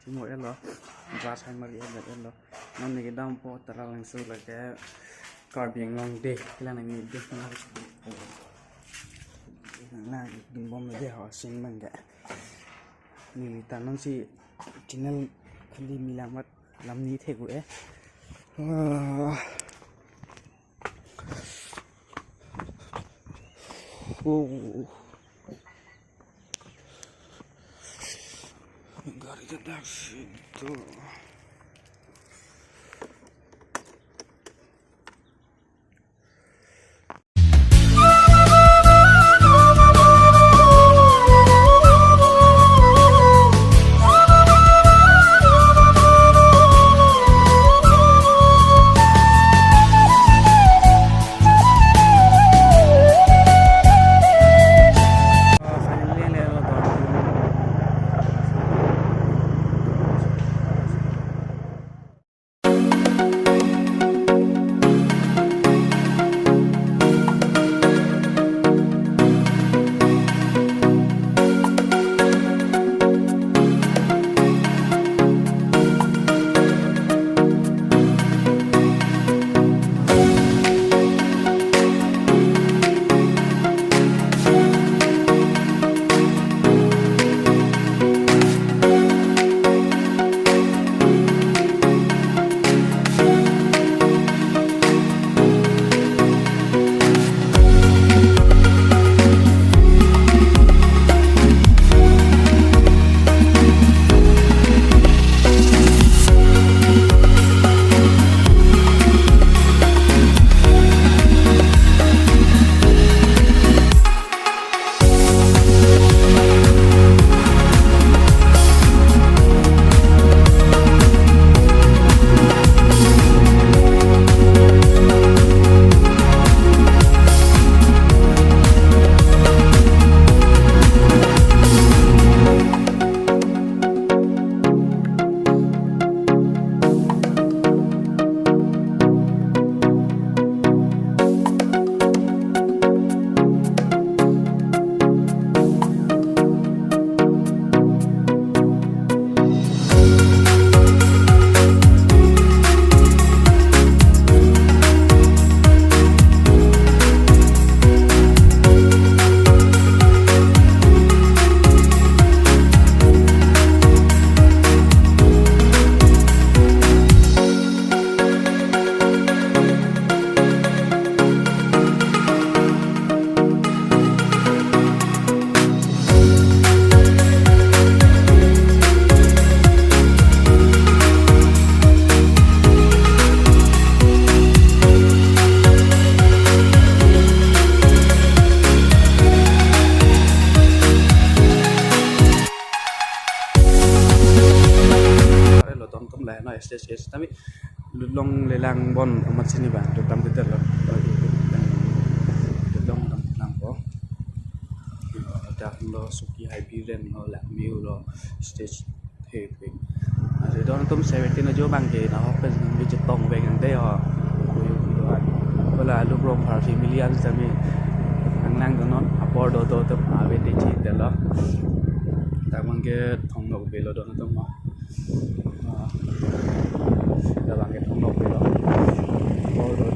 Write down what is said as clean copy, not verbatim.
cimo elo bas hai mari elo non ni gedam po tara langsung lagi Karbi Anglong Day Katalonji day na gimbom de ho sing mangga ni tanon si channel khali milamat lamni thegu Gari da situ. SSS tapi long lelang bon amat sini bang tutam kita loh long tam po dah lo suki hybrid lo lah miu lo stage heavy ada don tum 17 aja bang ke nah apa ni jetong bang deh ho wala lu rom party million sami anglang donon apor do tum abe de chi de lo ta bang ke thong no be lo don tum dalam ke thong no be lo